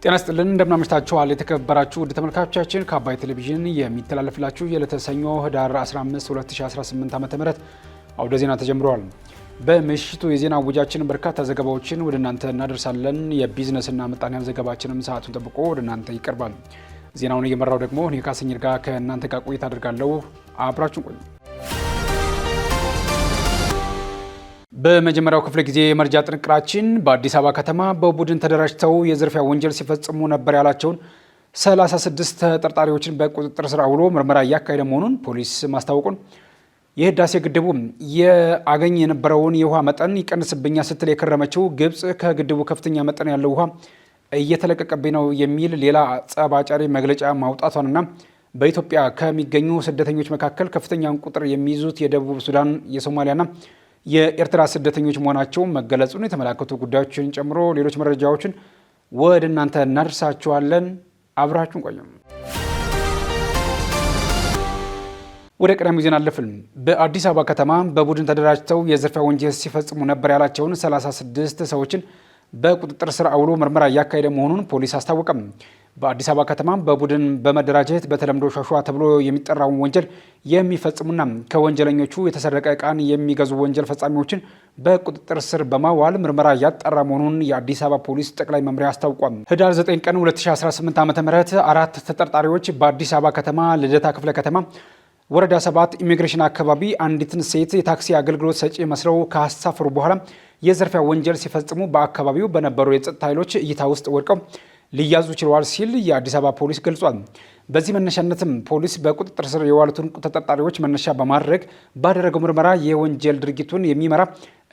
ጤና ይስጥልን እንደምናመሽታችኋል የተከበራችሁ ውድ ተመልካቾቻችን ከአባይ ቴሌቪዥን የሚተላለፍላችሁ የዕለተ ሰኞ ህዳር 15 2018 ዓ.ም አውደ ዜና ተጀምሯል። በምሽቱ የዜና ውጃችን በርካታ ዘገባዎችን ወደ እናንተ እናደርሳለን። የቢዝነስና ምጣኔ ሀብት ዘገባችንም ሰዓቱን ጠብቆ ወደ እናንተ ይቀርባል። ዜናውን እየመራው ደግሞ እኔ ካሰኝር ጋር ከእናንተ ጋር ቆይታ አደርጋለሁ። አብራችሁን ቆዩ። በመጀመሪያው ክፍለ ጊዜ የመረጃ ጥንቅራችን በአዲስ አበባ ከተማ በቡድን ተደራጅተው የዝርፊያ ወንጀል ሲፈጽሙ ነበር ያላቸውን 36 ተጠርጣሪዎችን በቁጥጥር ስር አውሎ ምርመራ እያካሄደ መሆኑን ፖሊስ ማስታወቁን፣ የህዳሴ ግድቡ የአገኝ የነበረውን የውሃ መጠን ይቀንስብኛል ስትል የከረመችው ግብጽ ከግድቡ ከፍተኛ መጠን ያለው ውሃ እየተለቀቀብኝ ነው የሚል ሌላ ጸባጫሪ መግለጫ ማውጣቷንና በኢትዮጵያ ከሚገኙ ስደተኞች መካከል ከፍተኛውን ቁጥር የሚይዙት የደቡብ ሱዳን፣ የሶማሊያና የኤርትራ ስደተኞች መሆናቸው መገለጹን የተመላከቱ ጉዳዮችን ጨምሮ ሌሎች መረጃዎችን ወደ እናንተ እናደርሳችኋለን። አብራችሁን ቆዩ። ወደ ቀዳሚው ዜና አለፍን። በአዲስ አበባ ከተማ በቡድን ተደራጅተው የዝርፊያ ወንጀል ሲፈጽሙ ነበር ያላቸውን 36 ሰዎችን በቁጥጥር ስር አውሎ ምርመራ እያካሄደ መሆኑን ፖሊስ አስታወቀም። በአዲስ አበባ ከተማ በቡድን በመደራጀት በተለምዶ ሻሿ ተብሎ የሚጠራውን ወንጀል የሚፈጽሙና ከወንጀለኞቹ የተሰረቀ ዕቃን የሚገዙ ወንጀል ፈጻሚዎችን በቁጥጥር ስር በማዋል ምርመራ እያጣራ መሆኑን የአዲስ አበባ ፖሊስ ጠቅላይ መምሪያ አስታውቋል። ህዳር 9 ቀን 2018 ዓ.ም አራት ተጠርጣሪዎች በአዲስ አበባ ከተማ ልደታ ክፍለ ከተማ ወረዳ 7 ኢሚግሬሽን አካባቢ አንዲትን ሴት የታክሲ አገልግሎት ሰጪ መስለው ካሳፈሩ በኋላ የዝርፊያ ወንጀል ሲፈጽሙ በአካባቢው በነበሩ የጸጥታ ኃይሎች እይታ ውስጥ ወድቀው ሊያዙ ችለዋል ሲል የአዲስ አበባ ፖሊስ ገልጿል። በዚህ መነሻነትም ፖሊስ በቁጥጥር ስር የዋሉትን ተጠርጣሪዎች መነሻ በማድረግ ባደረገው ምርመራ የወንጀል ድርጊቱን የሚመራ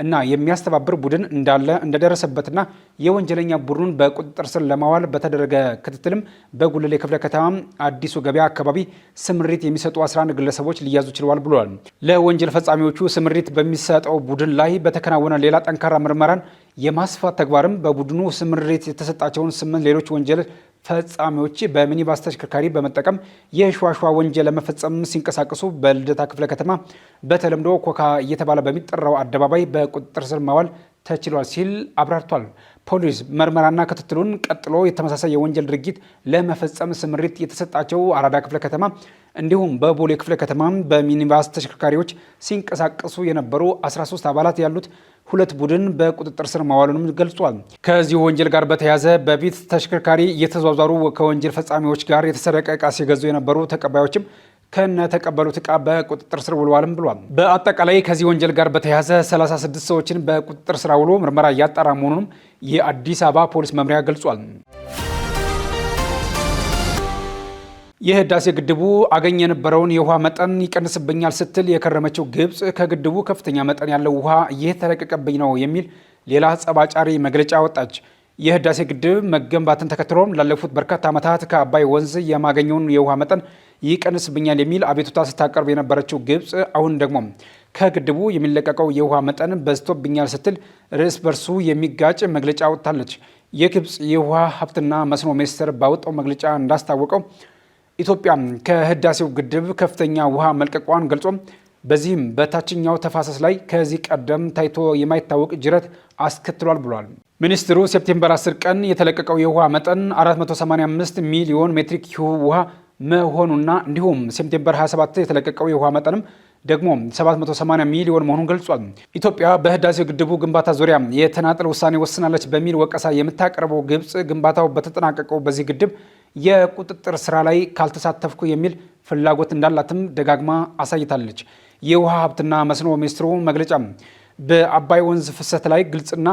እና የሚያስተባብር ቡድን እንዳለ እንደደረሰበትና የወንጀለኛ ቡድኑን በቁጥጥር ስር ለማዋል በተደረገ ክትትልም በጉለሌ ክፍለ ከተማ አዲሱ ገበያ አካባቢ ስምሪት የሚሰጡ 11 ግለሰቦች ሊያዙ ችለዋል ብለዋል። ለወንጀል ፈጻሚዎቹ ስምሪት በሚሰጠው ቡድን ላይ በተከናወነ ሌላ ጠንካራ ምርመራን የማስፋት ተግባርም በቡድኑ ስምሪት የተሰጣቸውን 8 ሌሎች ወንጀል ፈጻሚዎች በሚኒባስ ተሽከርካሪ በመጠቀም የሸዋሸዋ ወንጀል ለመፈጸም ሲንቀሳቀሱ በልደታ ክፍለ ከተማ በተለምዶ ኮካ እየተባለ በሚጠራው አደባባይ በቁጥጥር ስር ማዋል ተችሏል ሲል አብራርቷል። ፖሊስ ምርመራና ክትትሉን ቀጥሎ የተመሳሳይ የወንጀል ድርጊት ለመፈጸም ስምሪት የተሰጣቸው አራዳ ክፍለ ከተማ እንዲሁም በቦሌ ክፍለ ከተማ በሚኒባስ ተሽከርካሪዎች ሲንቀሳቀሱ የነበሩ 13 አባላት ያሉት ሁለት ቡድን በቁጥጥር ስር ማዋሉንም ገልጿል። ከዚህ ወንጀል ጋር በተያያዘ በቤት ተሽከርካሪ እየተዟዟሩ ከወንጀል ፈጻሚዎች ጋር የተሰረቀ ዕቃ ሲገዙ የነበሩ ተቀባዮችም ከነ ተቀበሉት ዕቃ በቁጥጥር ስር ውለዋልም ብሏል። በአጠቃላይ ከዚህ ወንጀል ጋር በተያያዘ 36 ሰዎችን በቁጥጥር ስር ውሎ ምርመራ እያጣራ መሆኑንም የአዲስ አበባ ፖሊስ መምሪያ ገልጿል። የህዳሴ ግድቡ አገኝ የነበረውን የውሃ መጠን ይቀንስብኛል ስትል የከረመችው ግብጽ ከግድቡ ከፍተኛ መጠን ያለው ውሃ እየተለቀቀብኝ ነው የሚል ሌላ ጸባጫሪ መግለጫ ወጣች። የህዳሴ ግድብ መገንባትን ተከትሎም ላለፉት በርካታ ዓመታት ከአባይ ወንዝ የማገኘውን የውሃ መጠን ይቀንስብኛል የሚል አቤቱታ ስታቀርብ የነበረችው ግብጽ አሁን ደግሞ ከግድቡ የሚለቀቀው የውሃ መጠን በዝቶብኛል ስትል ርዕስ በርሱ የሚጋጭ መግለጫ ወጥታለች። የግብጽ የውሃ ሀብትና መስኖ ሚኒስቴር ባወጣው መግለጫ እንዳስታወቀው ኢትዮጵያ ከህዳሴው ግድብ ከፍተኛ ውሃ መልቀቋን ገልጾ በዚህም በታችኛው ተፋሰስ ላይ ከዚህ ቀደም ታይቶ የማይታወቅ ጅረት አስከትሏል ብሏል። ሚኒስትሩ ሴፕቴምበር 10 ቀን የተለቀቀው የውሃ መጠን 485 ሚሊዮን ሜትሪክ ኪዩብ ውሃ መሆኑና እንዲሁም ሴፕቴምበር 27 የተለቀቀው የውሃ መጠንም ደግሞ 780 ሚሊዮን መሆኑን ገልጿል። ኢትዮጵያ በህዳሴው ግድቡ ግንባታ ዙሪያ የተናጠል ውሳኔ ወስናለች በሚል ወቀሳ የምታቀርበው ግብጽ ግንባታው በተጠናቀቀው በዚህ ግድብ የቁጥጥር ስራ ላይ ካልተሳተፍኩ የሚል ፍላጎት እንዳላትም ደጋግማ አሳይታለች። የውሃ ሀብትና መስኖ ሚኒስትሩ መግለጫ በአባይ ወንዝ ፍሰት ላይ ግልጽና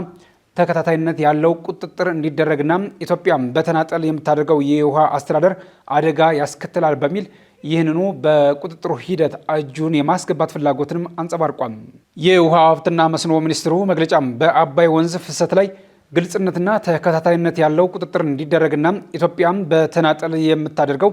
ተከታታይነት ያለው ቁጥጥር እንዲደረግና ኢትዮጵያ በተናጠል የምታደርገው የውሃ አስተዳደር አደጋ ያስከትላል በሚል ይህንኑ በቁጥጥሩ ሂደት እጁን የማስገባት ፍላጎትንም አንጸባርቋል። የውሃ ሀብትና መስኖ ሚኒስትሩ መግለጫ በአባይ ወንዝ ፍሰት ላይ ግልጽነትና ተከታታይነት ያለው ቁጥጥር እንዲደረግና ኢትዮጵያም በተናጠል የምታደርገው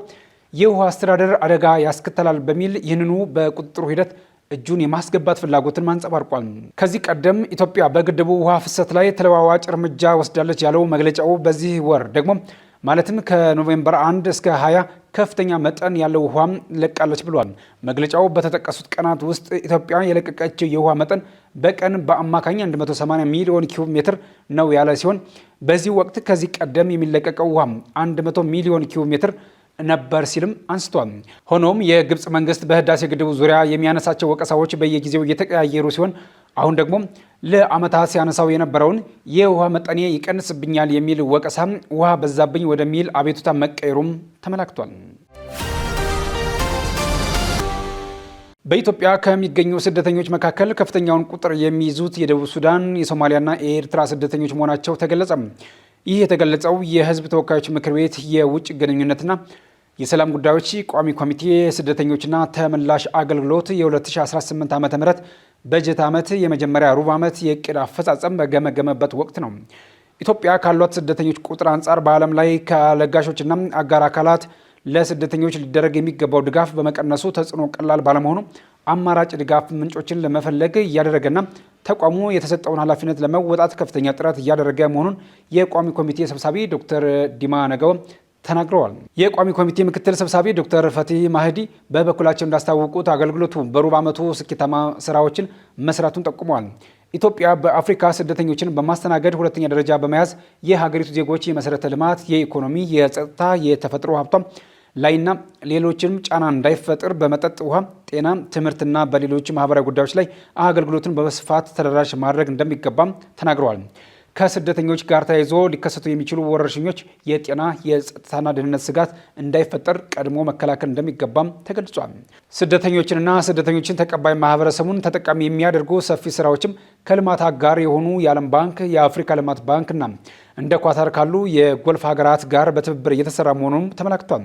የውሃ አስተዳደር አደጋ ያስከትላል በሚል ይህንኑ በቁጥጥሩ ሂደት እጁን የማስገባት ፍላጎትን አንጸባርቋል። ከዚህ ቀደም ኢትዮጵያ በግድቡ ውሃ ፍሰት ላይ ተለዋዋጭ እርምጃ ወስዳለች ያለው መግለጫው በዚህ ወር ደግሞ ማለትም ከኖቬምበር 1 እስከ 20 ከፍተኛ መጠን ያለው ውሃ ለቃለች ብሏል። መግለጫው በተጠቀሱት ቀናት ውስጥ ኢትዮጵያ የለቀቀችው የውሃ መጠን በቀን በአማካኝ 180 ሚሊዮን ኪዩብ ሜትር ነው ያለ ሲሆን በዚህ ወቅት ከዚህ ቀደም የሚለቀቀው ውሃ 100 ሚሊዮን ኪዩብ ሜትር ነበር ሲልም አንስቷል። ሆኖም የግብጽ መንግስት በህዳሴ ግድቡ ዙሪያ የሚያነሳቸው ወቀሳዎች በየጊዜው እየተቀያየሩ ሲሆን አሁን ደግሞ ለዓመታት ሲያነሳው የነበረውን የውሃ መጠኔ ይቀንስብኛል የሚል ወቀሳ ውሃ በዛብኝ ወደሚል አቤቱታ መቀየሩም ተመላክቷል። በኢትዮጵያ ከሚገኙ ስደተኞች መካከል ከፍተኛውን ቁጥር የሚይዙት የደቡብ ሱዳን፣ የሶማሊያና የኤርትራ ስደተኞች መሆናቸው ተገለጸ። ይህ የተገለጸው የህዝብ ተወካዮች ምክር ቤት የውጭ ግንኙነትና የሰላም ጉዳዮች ቋሚ ኮሚቴ ስደተኞችና ተመላሽ አገልግሎት የ2018 ዓ.ም በጀት ዓመት የመጀመሪያ ሩብ ዓመት የዕቅድ አፈጻጸም በገመገመበት ወቅት ነው። ኢትዮጵያ ካሏት ስደተኞች ቁጥር አንጻር በዓለም ላይ ከለጋሾችና አጋር አካላት ለስደተኞች ሊደረግ የሚገባው ድጋፍ በመቀነሱ ተጽዕኖ ቀላል ባለመሆኑ አማራጭ ድጋፍ ምንጮችን ለመፈለግ እያደረገና ተቋሙ የተሰጠውን ኃላፊነት ለመወጣት ከፍተኛ ጥረት እያደረገ መሆኑን የቋሚ ኮሚቴ ሰብሳቢ ዶክተር ዲማ ነገው ተናግረዋል። የቋሚ ኮሚቴ ምክትል ሰብሳቢ ዶክተር ፈቲህ ማህዲ በበኩላቸው እንዳስታወቁት አገልግሎቱ በሩብ ዓመቱ ስኬታማ ስራዎችን መስራቱን ጠቁመዋል። ኢትዮጵያ በአፍሪካ ስደተኞችን በማስተናገድ ሁለተኛ ደረጃ በመያዝ የሀገሪቱ ዜጎች የመሰረተ ልማት፣ የኢኮኖሚ፣ የጸጥታ፣ የተፈጥሮ ሀብቷ ላይና ሌሎችንም ጫና እንዳይፈጥር በመጠጥ ውሃ፣ ጤና፣ ትምህርትና በሌሎች ማህበራዊ ጉዳዮች ላይ አገልግሎቱን በስፋት ተደራሽ ማድረግ እንደሚገባም ተናግረዋል። ከስደተኞች ጋር ተያይዞ ሊከሰቱ የሚችሉ ወረርሽኞች፣ የጤና የጸጥታና ደህንነት ስጋት እንዳይፈጠር ቀድሞ መከላከል እንደሚገባም ተገልጿል። ስደተኞችንና ስደተኞችን ተቀባይ ማህበረሰቡን ተጠቃሚ የሚያደርጉ ሰፊ ስራዎችም ከልማት አጋር የሆኑ የዓለም ባንክ፣ የአፍሪካ ልማት ባንክና እንደ ኳታር ካሉ የጎልፍ ሀገራት ጋር በትብብር እየተሰራ መሆኑን ተመላክቷል።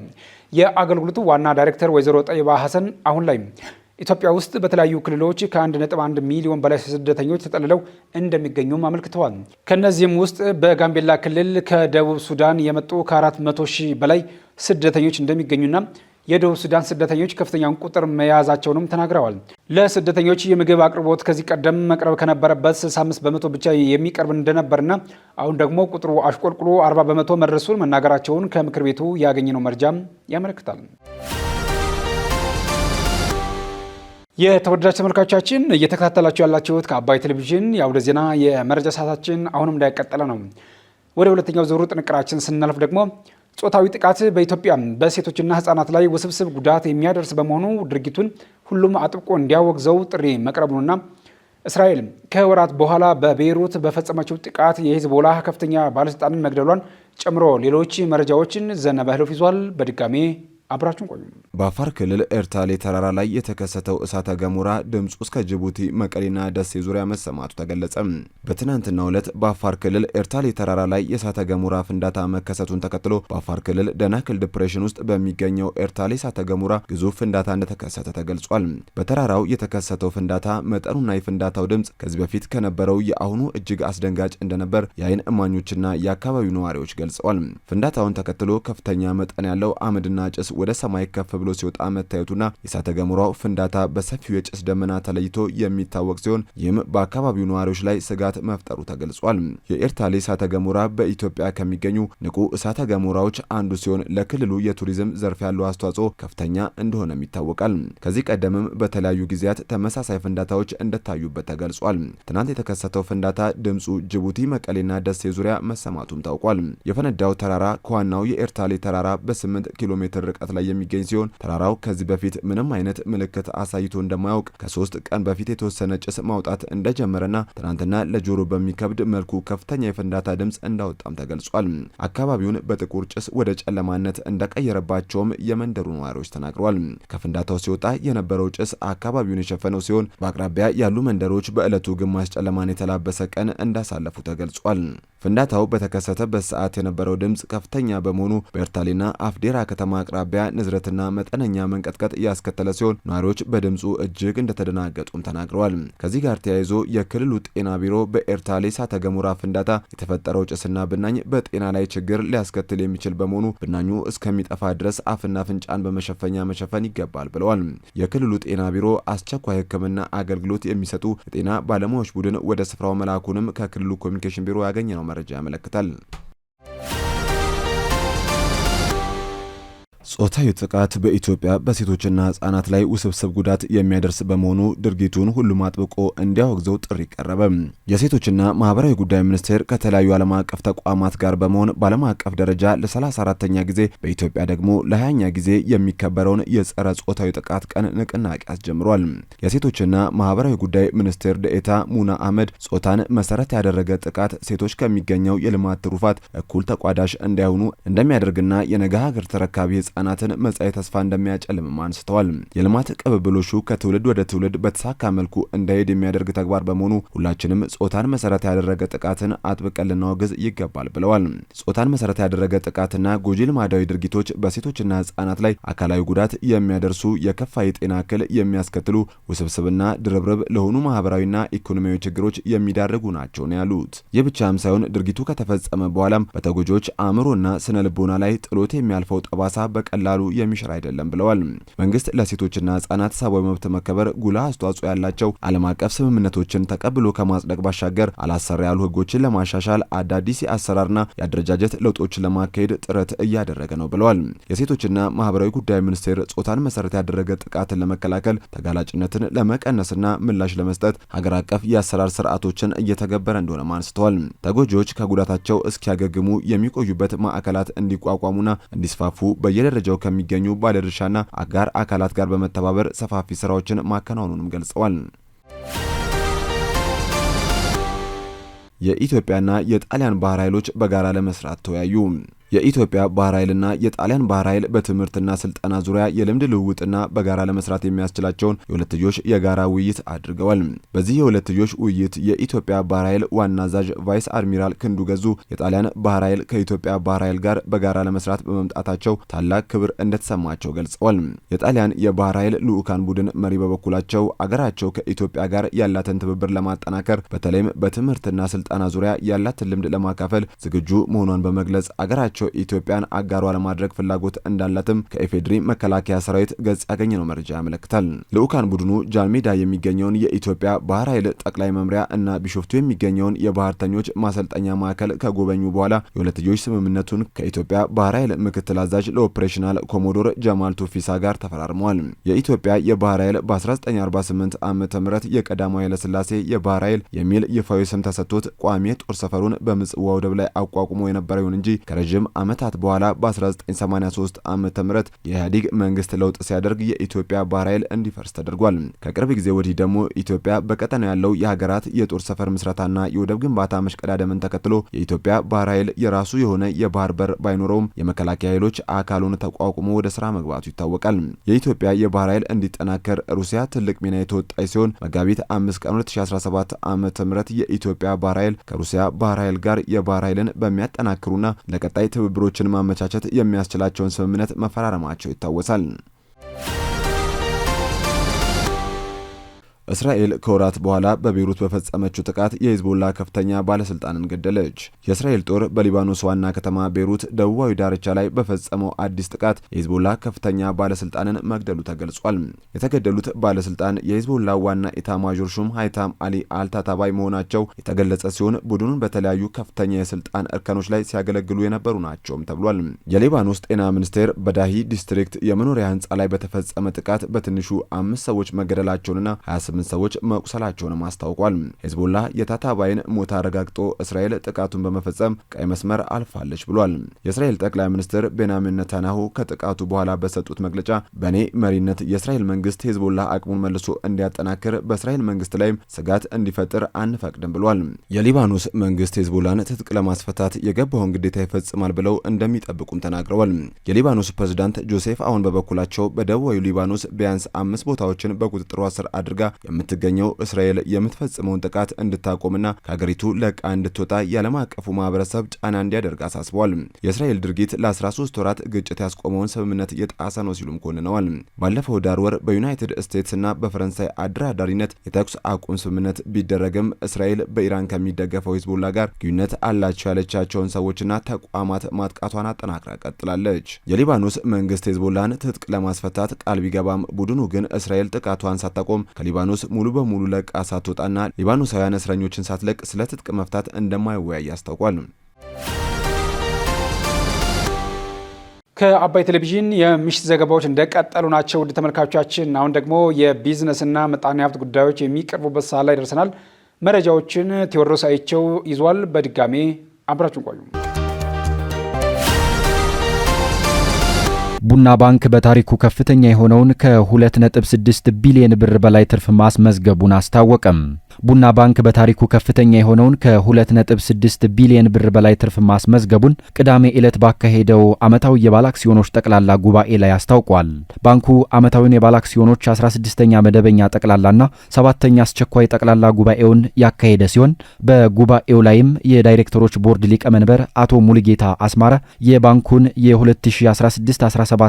የአገልግሎቱ ዋና ዳይሬክተር ወይዘሮ ጠይባ ሀሰን አሁን ላይ ኢትዮጵያ ውስጥ በተለያዩ ክልሎች ከ1.1 ሚሊዮን በላይ ስደተኞች ተጠልለው እንደሚገኙም አመልክተዋል። ከነዚህም ውስጥ በጋምቤላ ክልል ከደቡብ ሱዳን የመጡ ከ400 ሺህ በላይ ስደተኞች እንደሚገኙና የደቡብ ሱዳን ስደተኞች ከፍተኛውን ቁጥር መያዛቸውንም ተናግረዋል። ለስደተኞች የምግብ አቅርቦት ከዚህ ቀደም መቅረብ ከነበረበት 65 በመቶ ብቻ የሚቀርብ እንደነበርና አሁን ደግሞ ቁጥሩ አሽቆልቁሎ 40 በመቶ መድረሱን መናገራቸውን ከምክር ቤቱ ያገኘነው መረጃም ያመለክታል። የተወደዳችሁ ተመልካቾቻችን እየተከታተላችሁ ያላችሁት ከአባይ ቴሌቪዥን የአውደ ዜና የመረጃ ሰዓታችን አሁንም እንዳይቀጠለ ነው። ወደ ሁለተኛው ዙር ጥንቅራችን ስናልፍ ደግሞ ጾታዊ ጥቃት በኢትዮጵያ በሴቶችና ሕፃናት ላይ ውስብስብ ጉዳት የሚያደርስ በመሆኑ ድርጊቱን ሁሉም አጥብቆ እንዲያወግዘው ጥሪ መቅረቡንና እስራኤል ከወራት በኋላ በቤይሩት በፈጸመችው ጥቃት የሂዝቦላህ ከፍተኛ ባለስልጣንን መግደሏን ጨምሮ ሌሎች መረጃዎችን ዘነበ ህልፍ ይዟል። በድጋሜ አብራችሁን ቆዩ። በአፋር ክልል ኤርታሌ ተራራ ላይ የተከሰተው እሳተ ገሞራ ድምፁ እስከ ጅቡቲ፣ መቀሌና ደሴ ዙሪያ መሰማቱ ተገለጸ። በትናንትናው ዕለት በአፋር ክልል ኤርታሌ ተራራ ላይ የእሳተ ገሞራ ፍንዳታ መከሰቱን ተከትሎ በአፋር ክልል ደናክል ዲፕሬሽን ውስጥ በሚገኘው ኤርታሌ እሳተ ገሞራ ግዙፍ ፍንዳታ እንደተከሰተ ተገልጿል። በተራራው የተከሰተው ፍንዳታ መጠኑና የፍንዳታው ድምፅ ከዚህ በፊት ከነበረው የአሁኑ እጅግ አስደንጋጭ እንደነበር የአይን እማኞችና የአካባቢው ነዋሪዎች ገልጸዋል። ፍንዳታውን ተከትሎ ከፍተኛ መጠን ያለው አመድና ጭስ ወደ ሰማይ ከፍ ብሎ ሲወጣ መታየቱና የእሳተ ገሞራው ፍንዳታ በሰፊው የጭስ ደመና ተለይቶ የሚታወቅ ሲሆን ይህም በአካባቢው ነዋሪዎች ላይ ስጋት መፍጠሩ ተገልጿል። የኤርታሌ እሳተ ገሞራ በኢትዮጵያ ከሚገኙ ንቁ እሳተ ገሞራዎች አንዱ ሲሆን ለክልሉ የቱሪዝም ዘርፍ ያለው አስተዋጽኦ ከፍተኛ እንደሆነም ይታወቃል። ከዚህ ቀደምም በተለያዩ ጊዜያት ተመሳሳይ ፍንዳታዎች እንደታዩበት ተገልጿል። ትናንት የተከሰተው ፍንዳታ ድምፁ ጅቡቲ፣ መቀሌና ደሴ ዙሪያ መሰማቱም ታውቋል። የፈነዳው ተራራ ከዋናው የኤርታሌ ተራራ በ8 ኪሎ ሜትር ርቀት ላይ የሚገኝ ሲሆን ተራራው ከዚህ በፊት ምንም አይነት ምልክት አሳይቶ እንደማያውቅ ከ3 ቀን በፊት የተወሰነ ጭስ ማውጣት እንደጀመረና ትናንትና ለጆሮ በሚከብድ መልኩ ከፍተኛ የፍንዳታ ድምፅ እንዳወጣም ተገልጿል። አካባቢውን በጥቁር ጭስ ወደ ጨለማነት እንደቀየረባቸውም የመንደሩ ነዋሪዎች ተናግረዋል። ከፍንዳታው ሲወጣ የነበረው ጭስ አካባቢውን የሸፈነው ሲሆን በአቅራቢያ ያሉ መንደሮች በዕለቱ ግማሽ ጨለማን የተላበሰ ቀን እንዳሳለፉ ተገልጿል። ፍንዳታው በተከሰተበት ሰዓት የነበረው ድምፅ ከፍተኛ በመሆኑ በኤርታሌና አፍዴራ ከተማ አቅራቢያ ንዝረትና መጠነኛ መንቀጥቀጥ ያስከተለ ሲሆን ነዋሪዎች በድምፁ እጅግ እንደተደናገጡም ተናግረዋል። ከዚህ ጋር ተያይዞ የክልሉ ጤና ቢሮ በኤርታሌ እሳተ ገሞራ ፍንዳታ የተፈጠረው ጭስና ብናኝ በጤና ላይ ችግር ሊያስከትል የሚችል በመሆኑ ብናኙ እስከሚጠፋ ድረስ አፍና አፍንጫን በመሸፈኛ መሸፈን ይገባል ብለዋል። የክልሉ ጤና ቢሮ አስቸኳይ ሕክምና አገልግሎት የሚሰጡ የጤና ባለሙያዎች ቡድን ወደ ስፍራው መላኩንም ከክልሉ ኮሚኒኬሽን ቢሮ ያገኘነው መረጃ ያመለክታል። ጾታዊ ጥቃት በኢትዮጵያ በሴቶችና ህጻናት ላይ ውስብስብ ጉዳት የሚያደርስ በመሆኑ ድርጊቱን ሁሉም አጥብቆ እንዲያወግዘው ጥሪ ቀረበ። የሴቶችና ማህበራዊ ጉዳይ ሚኒስቴር ከተለያዩ ዓለም አቀፍ ተቋማት ጋር በመሆን በዓለም አቀፍ ደረጃ ለ34ኛ ጊዜ በኢትዮጵያ ደግሞ ለ20ኛ ጊዜ የሚከበረውን የጸረ ጾታዊ ጥቃት ቀን ንቅናቄ አስጀምሯል። የሴቶችና ማህበራዊ ጉዳይ ሚኒስቴር ደኤታ ሙና አህመድ ጾታን መሰረት ያደረገ ጥቃት ሴቶች ከሚገኘው የልማት ትሩፋት እኩል ተቋዳሽ እንዳይሆኑ እንደሚያደርግና የነገ ሀገር ተረካቢ ህጻናትን መጻኢ ተስፋ እንደሚያጨልም አንስተዋል። የልማት ቅብብሎሹ ከትውልድ ወደ ትውልድ በተሳካ መልኩ እንዳይሄድ የሚያደርግ ተግባር በመሆኑ ሁላችንም ጾታን መሰረት ያደረገ ጥቃትን አጥብቀን ልናወግዝ ይገባል ብለዋል። ጾታን መሰረት ያደረገ ጥቃትና ጎጂ ልማዳዊ ድርጊቶች በሴቶችና ህጻናት ላይ አካላዊ ጉዳት የሚያደርሱ የከፋ የጤና እክል የሚያስከትሉ ውስብስብና ድርብርብ ለሆኑ ማህበራዊና ኢኮኖሚያዊ ችግሮች የሚዳርጉ ናቸው ነው ያሉት። ይህ ብቻም ሳይሆን ድርጊቱ ከተፈጸመ በኋላም በተጎጂዎች አእምሮና ስነ ልቦና ላይ ጥሎት የሚያልፈው ጠባሳ በቀላሉ የሚሽር አይደለም ብለዋል። መንግስት ለሴቶችና ህጻናት ሰብአዊ መብት መከበር ጉልህ አስተዋጽኦ ያላቸው ዓለም አቀፍ ስምምነቶችን ተቀብሎ ከማጽደቅ ባሻገር አላሰራ ያሉ ህጎችን ለማሻሻል አዳዲስ የአሰራርና የአደረጃጀት ለውጦችን ለማካሄድ ጥረት እያደረገ ነው ብለዋል። የሴቶችና ማህበራዊ ጉዳይ ሚኒስቴር ጾታን መሰረት ያደረገ ጥቃትን ለመከላከል ተጋላጭነትን ለመቀነስና ምላሽ ለመስጠት ሀገር አቀፍ የአሰራር ስርዓቶችን እየተገበረ እንደሆነ አንስተዋል። ተጎጂዎች ከጉዳታቸው እስኪያገግሙ የሚቆዩበት ማዕከላት እንዲቋቋሙና እንዲስፋፉ በየደረጃው ከሚገኙ ባለድርሻና አጋር አካላት ጋር በመተባበር ሰፋፊ ስራዎችን ማከናወኑንም ገልጸዋል። የኢትዮጵያና የጣሊያን ባህር ኃይሎች በጋራ ለመስራት ተወያዩ። የኢትዮጵያ ባህር ኃይልና የጣሊያን ባህር ኃይል በትምህርትና ስልጠና ዙሪያ የልምድ ልውውጥና በጋራ ለመስራት የሚያስችላቸውን የሁለትዮሽ የጋራ ውይይት አድርገዋል። በዚህ የሁለትዮሽ ውይይት የኢትዮጵያ ባህር ኃይል ዋና አዛዥ ቫይስ አድሚራል ክንዱ ገዙ የጣሊያን ባህር ኃይል ከኢትዮጵያ ባህር ኃይል ጋር በጋራ ለመስራት በመምጣታቸው ታላቅ ክብር እንደተሰማቸው ገልጸዋል። የጣሊያን የባህር ኃይል ልዑካን ቡድን መሪ በበኩላቸው አገራቸው ከኢትዮጵያ ጋር ያላትን ትብብር ለማጠናከር በተለይም በትምህርትና ስልጠና ዙሪያ ያላትን ልምድ ለማካፈል ዝግጁ መሆኗን በመግለጽ አገራቸው ኢትዮጵያን አጋሯ ለማድረግ ፍላጎት እንዳላትም ከኢፌድሪ መከላከያ ሰራዊት ገጽ ያገኘነው መረጃ ያመለክታል። ልዑካን ቡድኑ ጃንሜዳ የሚገኘውን የኢትዮጵያ ባህር ኃይል ጠቅላይ መምሪያ እና ቢሾፍቱ የሚገኘውን የባህርተኞች ማሰልጠኛ ማዕከል ከጎበኙ በኋላ የሁለትዮሽ ስምምነቱን ከኢትዮጵያ ባህር ኃይል ምክትል አዛዥ ለኦፕሬሽናል ኮሞዶር ጀማል ቱፊሳ ጋር ተፈራርመዋል። የኢትዮጵያ የባህር ኃይል በ1948 ዓ.ም የቀዳማዊ ኃይለ ሥላሴ የባህር ኃይል የሚል ይፋዊ ስም ተሰጥቶት ቋሚ ጦር ሰፈሩን በምጽዋ ወደብ ላይ አቋቁሞ የነበረ ይሁን እንጂ ከረጅም ዓመታት በኋላ በ1983 ዓመተ ምህረት የኢህአዴግ መንግስት ለውጥ ሲያደርግ የኢትዮጵያ ባህር ኃይል እንዲፈርስ ተደርጓል። ከቅርብ ጊዜ ወዲህ ደግሞ ኢትዮጵያ በቀጠናው ያለው የሀገራት የጦር ሰፈር ምስረታና የወደብ ግንባታ መሽቀዳደምን ተከትሎ የኢትዮጵያ ባህር ኃይል የራሱ የሆነ የባህር በር ባይኖረውም የመከላከያ ኃይሎች አካሉን ተቋቁሞ ወደ ስራ መግባቱ ይታወቃል። የኢትዮጵያ የባህር ኃይል እንዲጠናከር ሩሲያ ትልቅ ሚና የተወጣች ሲሆን መጋቢት 5 ቀን 2017 ዓመተ ምህረት የኢትዮጵያ ባህር ኃይል ከሩሲያ ባህር ኃይል ጋር የባህር ኃይልን በሚያጠናክሩና ለቀጣይ ትብብሮችን ማመቻቸት የሚያስችላቸውን ስምምነት መፈራረማቸው ይታወሳል። እስራኤል ከወራት በኋላ በቤይሩት በፈጸመችው ጥቃት የሂዝቦላ ከፍተኛ ባለስልጣንን ገደለች። የእስራኤል ጦር በሊባኖስ ዋና ከተማ ቤይሩት ደቡባዊ ዳርቻ ላይ በፈጸመው አዲስ ጥቃት የሂዝቦላ ከፍተኛ ባለስልጣንን መግደሉ ተገልጿል። የተገደሉት ባለስልጣን የሂዝቦላ ዋና ኢታማዦር ሹም ሃይታም አሊ አልታታባይ መሆናቸው የተገለጸ ሲሆን ቡድኑን በተለያዩ ከፍተኛ የስልጣን እርከኖች ላይ ሲያገለግሉ የነበሩ ናቸውም ተብሏል። የሊባኖስ ጤና ሚኒስቴር በዳሂ ዲስትሪክት የመኖሪያ ህንፃ ላይ በተፈጸመ ጥቃት በትንሹ 5 ሰዎች መገደላቸውንና 28 ሰዎች መቁሰላቸውንም አስታውቋል። ሂዝቦላ የታታባይን ሞት አረጋግጦ እስራኤል ጥቃቱን በመፈጸም ቀይ መስመር አልፋለች ብሏል። የእስራኤል ጠቅላይ ሚኒስትር ቤንያሚን ኔታንያሁ ከጥቃቱ በኋላ በሰጡት መግለጫ በኔ መሪነት የእስራኤል መንግስት ሂዝቦላ አቅሙን መልሶ እንዲያጠናክር በእስራኤል መንግስት ላይም ስጋት እንዲፈጥር አንፈቅድም ብሏል። የሊባኖስ መንግስት ሂዝቦላን ትጥቅ ለማስፈታት የገባውን ግዴታ ይፈጽማል ብለው እንደሚጠብቁም ተናግረዋል። የሊባኖስ ፕሬዝዳንት ጆሴፍ አውን በበኩላቸው በደቡባዊ ሊባኖስ ቢያንስ 5 ቦታዎችን በቁጥጥሯ ስር አድርጋ የምትገኘው እስራኤል የምትፈጽመውን ጥቃት እንድታቆምና ከሀገሪቱ ለቃ እንድትወጣ የዓለም አቀፉ ማህበረሰብ ጫና እንዲያደርግ አሳስበዋል። የእስራኤል ድርጊት ለ13 ወራት ግጭት ያስቆመውን ስምምነት የጣሰ ነው ሲሉም ኮንነዋል። ባለፈው ዳር ወር በዩናይትድ ስቴትስ እና በፈረንሳይ አደራዳሪነት የተኩስ አቁም ስምምነት ቢደረግም እስራኤል በኢራን ከሚደገፈው ሂዝቦላ ጋር ግንኙነት አላቸው ያለቻቸውን ሰዎችና ተቋማት ማጥቃቷን አጠናክራ ቀጥላለች። የሊባኖስ መንግስት ሂዝቦላን ትጥቅ ለማስፈታት ቃል ቢገባም ቡድኑ ግን እስራኤል ጥቃቷን ሳታቆም ከሊባኖስ ሙሉ በሙሉ ለቃ ሳትወጣና ሊባኖሳውያን እስረኞችን ሳትለቅ ስለ ትጥቅ መፍታት እንደማይወያይ አስታውቋል። ከአባይ ቴሌቪዥን የምሽት ዘገባዎች እንደቀጠሉ ናቸው። ውድ ተመልካቾቻችን፣ አሁን ደግሞ የቢዝነስና ምጣኔ ሀብት ጉዳዮች የሚቀርቡበት ሰዓት ላይ ደርሰናል። መረጃዎችን ቴዎድሮስ አይቸው ይዟል። በድጋሜ አብራችሁን ቆዩ። ቡና ባንክ በታሪኩ ከፍተኛ የሆነውን ከ2.6 ቢሊዮን ብር በላይ ትርፍ ማስመዝገቡን አስታወቀም። ቡና ባንክ በታሪኩ ከፍተኛ የሆነውን ከ2.6 ቢሊዮን ብር በላይ ትርፍ ማስመዝገቡን ቅዳሜ ዕለት ባካሄደው ዓመታዊ የባለ አክሲዮኖች ጠቅላላ ጉባኤ ላይ አስታውቋል። ባንኩ ዓመታዊውን የባለ አክሲዮኖች 16ኛ መደበኛ ጠቅላላና 7ኛ አስቸኳይ ጠቅላላ ጉባኤውን ያካሄደ ሲሆን በጉባኤው ላይም የዳይሬክተሮች ቦርድ ሊቀመንበር አቶ ሙሉጌታ አስማረ የባንኩን የ2016-17 ዓ.ም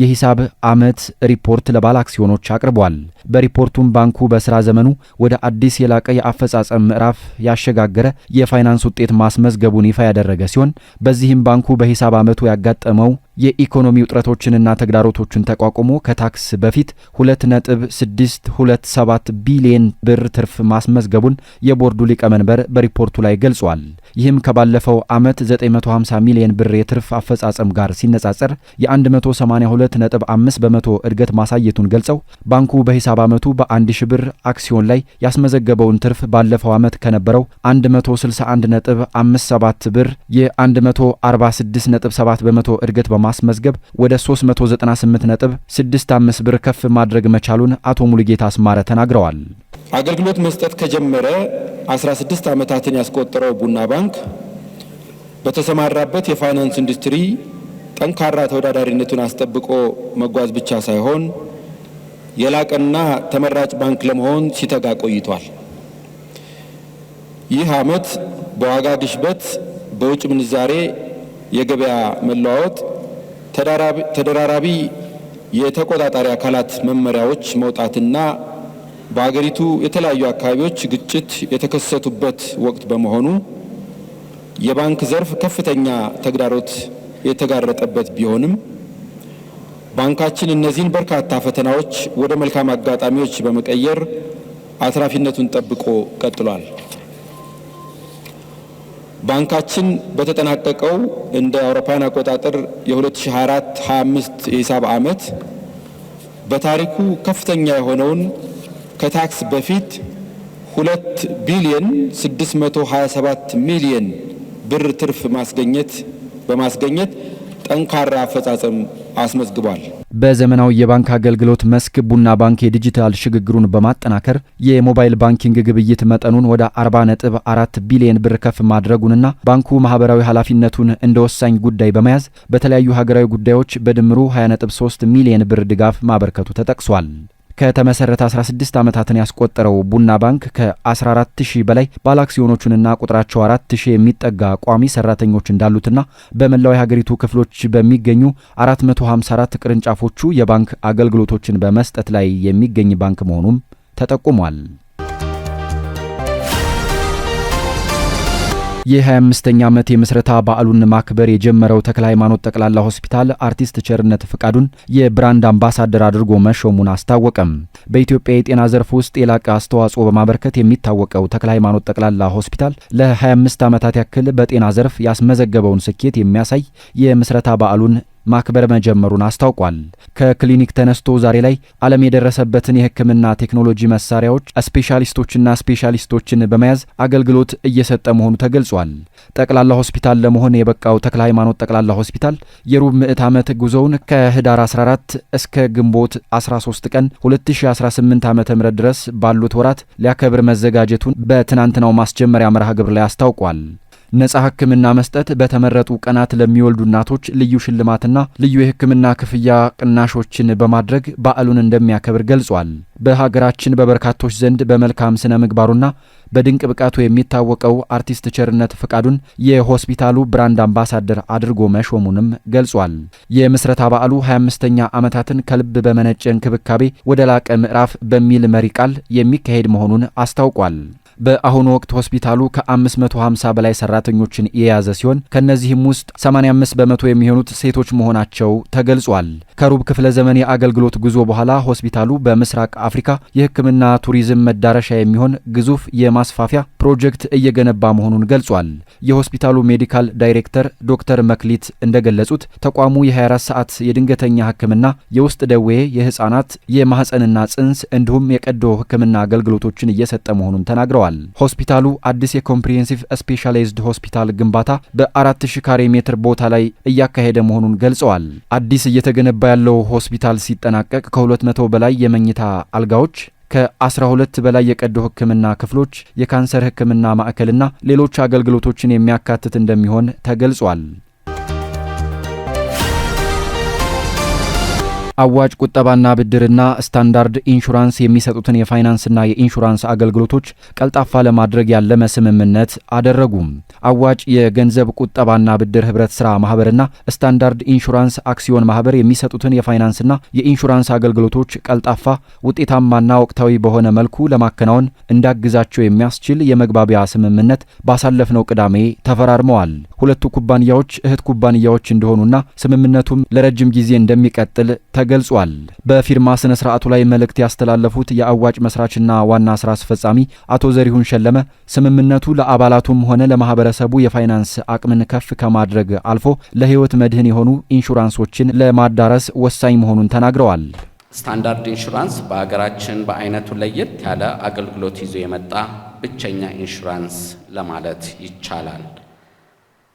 የሂሳብ ዓመት ሪፖርት ለባለ አክሲዮኖች አቅርቧል። በሪፖርቱም ባንኩ በስራ ዘመኑ ወደ አዲስ የላቀ የአፈጻጸም ምዕራፍ ያሸጋገረ የፋይናንስ ውጤት ማስመዝገቡን ይፋ ያደረገ ሲሆን በዚህም ባንኩ በሂሳብ ዓመቱ ያጋጠመው የኢኮኖሚ ውጥረቶችንና ተግዳሮቶችን ተቋቁሞ ከታክስ በፊት 2.627 ቢሊዮን ብር ትርፍ ማስመዝገቡን የቦርዱ ሊቀመንበር በሪፖርቱ ላይ ገልጿል። ይህም ከባለፈው ዓመት 950 ሚሊዮን ብር የትርፍ አፈጻጸም ጋር ሲነጻጸር የ182.5 በመቶ እድገት ማሳየቱን ገልጸው ባንኩ በሂሳብ ዓመቱ በ1000 ብር አክሲዮን ላይ ያስመዘገበውን ትርፍ ባለፈው ዓመት ከነበረው 161.57 ብር የ146.7 በመቶ እድገት ማስመዝገብ ወደ 398.65 ብር ከፍ ማድረግ መቻሉን አቶ ሙሉጌታ አስማረ ተናግረዋል። አገልግሎት መስጠት ከጀመረ 16 ዓመታትን ያስቆጠረው ቡና ባንክ በተሰማራበት የፋይናንስ ኢንዱስትሪ ጠንካራ ተወዳዳሪነቱን አስጠብቆ መጓዝ ብቻ ሳይሆን የላቀና ተመራጭ ባንክ ለመሆን ሲተጋ ቆይቷል። ይህ ዓመት በዋጋ ግሽበት፣ በውጭ ምንዛሬ የገበያ መለዋወጥ፣ ተደራራቢ የተቆጣጣሪ አካላት መመሪያዎች መውጣትና በአገሪቱ የተለያዩ አካባቢዎች ግጭት የተከሰቱበት ወቅት በመሆኑ የባንክ ዘርፍ ከፍተኛ ተግዳሮት የተጋረጠበት ቢሆንም ባንካችን እነዚህን በርካታ ፈተናዎች ወደ መልካም አጋጣሚዎች በመቀየር አትራፊነቱን ጠብቆ ቀጥሏል። ባንካችን በተጠናቀቀው እንደ አውሮፓውያን አቆጣጠር የ2024-25 የሂሳብ ዓመት በታሪኩ ከፍተኛ የሆነውን ከታክስ በፊት 2 ቢሊዮን 627 ሚሊዮን ብር ትርፍ በማስገኘት ጠንካራ አፈጻጸም አስመዝግቧል። በዘመናዊ የባንክ አገልግሎት መስክ ቡና ባንክ የዲጂታል ሽግግሩን በማጠናከር የሞባይል ባንኪንግ ግብይት መጠኑን ወደ 40.4 ቢሊዮን ብር ከፍ ማድረጉንና ባንኩ ማህበራዊ ኃላፊነቱን እንደ ወሳኝ ጉዳይ በመያዝ በተለያዩ ሀገራዊ ጉዳዮች በድምሩ 20.3 ሚሊዮን ብር ድጋፍ ማበርከቱ ተጠቅሷል። ከተመሰረተ 16 ዓመታትን ያስቆጠረው ቡና ባንክ ከ14000 በላይ ባለአክሲዮኖቹንና ቁጥራቸው 4000 የሚጠጋ ቋሚ ሰራተኞች እንዳሉትና በመላው የሀገሪቱ ክፍሎች በሚገኙ 454 ቅርንጫፎቹ የባንክ አገልግሎቶችን በመስጠት ላይ የሚገኝ ባንክ መሆኑም ተጠቁሟል። የ25ኛ ዓመት የምስረታ በዓሉን ማክበር የጀመረው ተክለ ሃይማኖት ጠቅላላ ሆስፒታል አርቲስት ቸርነት ፍቃዱን የብራንድ አምባሳደር አድርጎ መሾሙን አስታወቀም። በኢትዮጵያ የጤና ዘርፍ ውስጥ የላቀ አስተዋጽኦ በማበርከት የሚታወቀው ተክለ ሃይማኖት ጠቅላላ ሆስፒታል ለ25 ዓመታት ያክል በጤና ዘርፍ ያስመዘገበውን ስኬት የሚያሳይ የምስረታ በዓሉን ማክበር መጀመሩን አስታውቋል። ከክሊኒክ ተነስቶ ዛሬ ላይ ዓለም የደረሰበትን የሕክምና ቴክኖሎጂ መሳሪያዎች ስፔሻሊስቶችን በመያዝ አገልግሎት እየሰጠ መሆኑ ተገልጿል። ጠቅላላ ሆስፒታል ለመሆን የበቃው ተክለ ሃይማኖት ጠቅላላ ሆስፒታል የሩብ ምዕት ዓመት ጉዞውን ከህዳር 14 እስከ ግንቦት 13 ቀን 2018 ዓ.ም ድረስ ባሉት ወራት ሊያከብር መዘጋጀቱን በትናንትናው ማስጀመሪያ መርሃ ግብር ላይ አስታውቋል። ነጻ ሕክምና መስጠት፣ በተመረጡ ቀናት ለሚወልዱ እናቶች ልዩ ሽልማትና ልዩ የሕክምና ክፍያ ቅናሾችን በማድረግ በዓሉን እንደሚያከብር ገልጿል። በሀገራችን በበርካቶች ዘንድ በመልካም ስነ ምግባሩና በድንቅ ብቃቱ የሚታወቀው አርቲስት ቸርነት ፍቃዱን የሆስፒታሉ ብራንድ አምባሳደር አድርጎ መሾሙንም ገልጿል። የምስረታ በዓሉ 25ኛ ዓመታትን ከልብ በመነጨ እንክብካቤ ወደ ላቀ ምዕራፍ በሚል መሪ ቃል የሚካሄድ መሆኑን አስታውቋል። በአሁኑ ወቅት ሆስፒታሉ ከ550 በላይ ሰራተኞችን የያዘ ሲሆን ከነዚህም ውስጥ 85 በመቶ የሚሆኑት ሴቶች መሆናቸው ተገልጿል። ከሩብ ክፍለ ዘመን የአገልግሎት ጉዞ በኋላ ሆስፒታሉ በምስራቅ አፍሪካ የሕክምና ቱሪዝም መዳረሻ የሚሆን ግዙፍ የማስፋፊያ ፕሮጀክት እየገነባ መሆኑን ገልጿል። የሆስፒታሉ ሜዲካል ዳይሬክተር ዶክተር መክሊት እንደገለጹት ተቋሙ የ24 ሰዓት የድንገተኛ ሕክምና፣ የውስጥ ደዌ፣ የህፃናት የማህፀንና ጽንስ እንዲሁም የቀዶ ሕክምና አገልግሎቶችን እየሰጠ መሆኑን ተናግረዋል። ሆስፒታሉ አዲስ የኮምፕሪሄንሲቭ ስፔሻላይዝድ ሆስፒታል ግንባታ በ4000 ካሬ ሜትር ቦታ ላይ እያካሄደ መሆኑን ገልጸዋል። አዲስ እየተገነባ ያለው ሆስፒታል ሲጠናቀቅ ከ200 በላይ የመኝታ አልጋዎች ከ12 በላይ የቀዶ ሕክምና ክፍሎች፣ የካንሰር ሕክምና ማዕከልና ሌሎች አገልግሎቶችን የሚያካትት እንደሚሆን ተገልጿል። አዋጭ ቁጠባና ብድርና ስታንዳርድ ኢንሹራንስ የሚሰጡትን የፋይናንስና የኢንሹራንስ አገልግሎቶች ቀልጣፋ ለማድረግ ያለመ ስምምነት አደረጉም። አዋጭ የገንዘብ ቁጠባና ብድር ህብረት ስራ ማህበርና ስታንዳርድ ኢንሹራንስ አክሲዮን ማህበር የሚሰጡትን የፋይናንስና የኢንሹራንስ አገልግሎቶች ቀልጣፋ፣ ውጤታማና ወቅታዊ በሆነ መልኩ ለማከናወን እንዳግዛቸው የሚያስችል የመግባቢያ ስምምነት ባሳለፍነው ቅዳሜ ተፈራርመዋል። ሁለቱ ኩባንያዎች እህት ኩባንያዎች እንደሆኑና ስምምነቱም ለረጅም ጊዜ እንደሚቀጥል ተገልጿል። በፊርማ ስነ ስርዓቱ ላይ መልእክት ያስተላለፉት የአዋጭ መስራችና ዋና ስራ አስፈጻሚ አቶ ዘሪሁን ሸለመ ስምምነቱ ለአባላቱም ሆነ ለማህበረሰቡ የፋይናንስ አቅምን ከፍ ከማድረግ አልፎ ለህይወት መድህን የሆኑ ኢንሹራንሶችን ለማዳረስ ወሳኝ መሆኑን ተናግረዋል። ስታንዳርድ ኢንሹራንስ በአገራችን በአይነቱ ለየት ያለ አገልግሎት ይዞ የመጣ ብቸኛ ኢንሹራንስ ለማለት ይቻላል።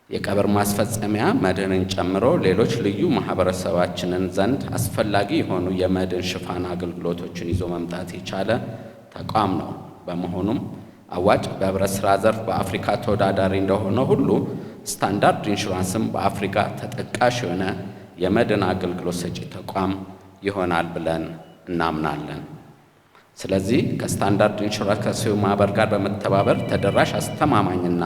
የቀብር ማስፈጸሚያ መድህንን ጨምሮ ሌሎች ልዩ ማህበረሰባችንን ዘንድ አስፈላጊ የሆኑ የመድህን ሽፋን አገልግሎቶችን ይዞ መምጣት የቻለ ተቋም ነው። በመሆኑም አዋጭ በህብረት ስራ ዘርፍ በአፍሪካ ተወዳዳሪ እንደሆነ ሁሉ ስታንዳርድ ኢንሹራንስም በአፍሪካ ተጠቃሽ የሆነ የመድህን አገልግሎት ሰጪ ተቋም ይሆናል ብለን እናምናለን። ስለዚህ ከስታንዳርድ ኢንሹራንስ ከሲዩ ማህበር ጋር በመተባበር ተደራሽ፣ አስተማማኝና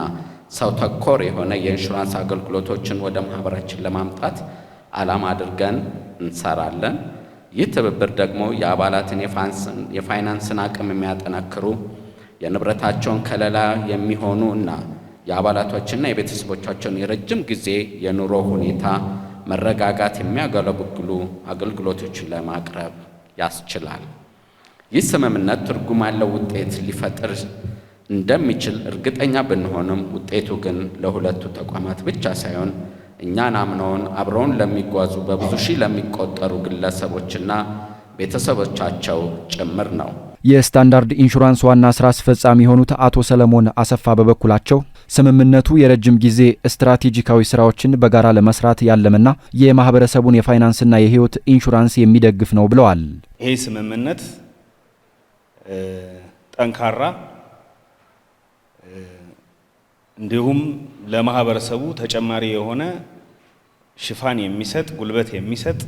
ሰው ተኮር የሆነ የኢንሹራንስ አገልግሎቶችን ወደ ማህበራችን ለማምጣት ዓላማ አድርገን እንሰራለን። ይህ ትብብር ደግሞ የአባላትን የፋይናንስን አቅም የሚያጠናክሩ፣ የንብረታቸውን ከለላ የሚሆኑ እና የአባላቶችና የቤተሰቦቻቸውን የረጅም ጊዜ የኑሮ ሁኔታ መረጋጋት የሚያገለግሉ አገልግሎቶችን ለማቅረብ ያስችላል። ይህ ስምምነት ትርጉም ያለው ውጤት ሊፈጥር እንደሚችል እርግጠኛ ብንሆንም ውጤቱ ግን ለሁለቱ ተቋማት ብቻ ሳይሆን እኛን አምነውን አብረውን ለሚጓዙ በብዙ ሺህ ለሚቆጠሩ ግለሰቦችና ቤተሰቦቻቸው ጭምር ነው። የስታንዳርድ ኢንሹራንስ ዋና ስራ አስፈጻሚ የሆኑት አቶ ሰለሞን አሰፋ በበኩላቸው ስምምነቱ የረጅም ጊዜ ስትራቴጂካዊ ስራዎችን በጋራ ለመስራት ያለምና የማህበረሰቡን የፋይናንስና የህይወት ኢንሹራንስ የሚደግፍ ነው ብለዋል። ይሄ ስምምነት ጠንካራ እንዲሁም ለማህበረሰቡ ተጨማሪ የሆነ ሽፋን የሚሰጥ ጉልበት የሚሰጥ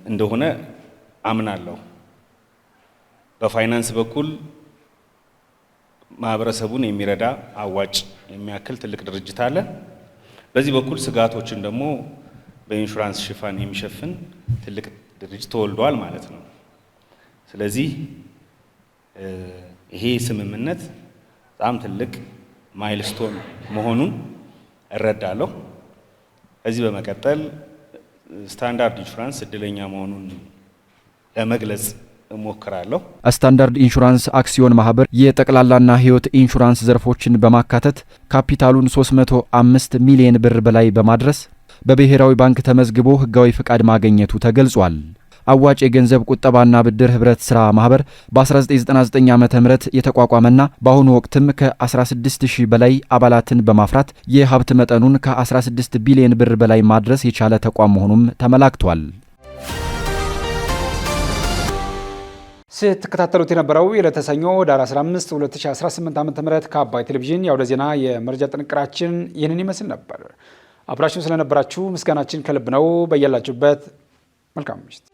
እንደሆነ አምናለሁ። በፋይናንስ በኩል ማህበረሰቡን የሚረዳ አዋጭ የሚያክል ትልቅ ድርጅት አለ። በዚህ በኩል ስጋቶችን ደግሞ በኢንሹራንስ ሽፋን የሚሸፍን ትልቅ ድርጅት ተወልዷል ማለት ነው። ስለዚህ ይሄ ስምምነት በጣም ትልቅ ማይልስቶን መሆኑን እረዳለሁ። ከዚህ በመቀጠል ስታንዳርድ ኢንሹራንስ እድለኛ መሆኑን ለመግለጽ እሞክራለሁ። ስታንዳርድ ኢንሹራንስ አክሲዮን ማህበር የጠቅላላና ህይወት ኢንሹራንስ ዘርፎችን በማካተት ካፒታሉን 305 ሚሊዮን ብር በላይ በማድረስ በብሔራዊ ባንክ ተመዝግቦ ህጋዊ ፍቃድ ማግኘቱ ተገልጿል። አዋጭ የገንዘብ ቁጠባና ብድር ህብረት ስራ ማህበር በ1999 ዓ.ም የተቋቋመና በአሁኑ ወቅትም ከ16000 በላይ አባላትን በማፍራት የሀብት መጠኑን ከ16 ቢሊዮን ብር በላይ ማድረስ የቻለ ተቋም መሆኑም ተመላክቷል። ስትከታተሉት የነበረው የዕለተ ሰኞ ኅዳር 15 2018 ዓ.ም ከአባይ ቴሌቪዥን የአውደ ዜና የመረጃ ጥንቅራችን ይህንን ይመስል ነበር። አብራችሁን ስለነበራችሁ ምስጋናችን ከልብ ነው። በያላችሁበት መልካም ምሽት።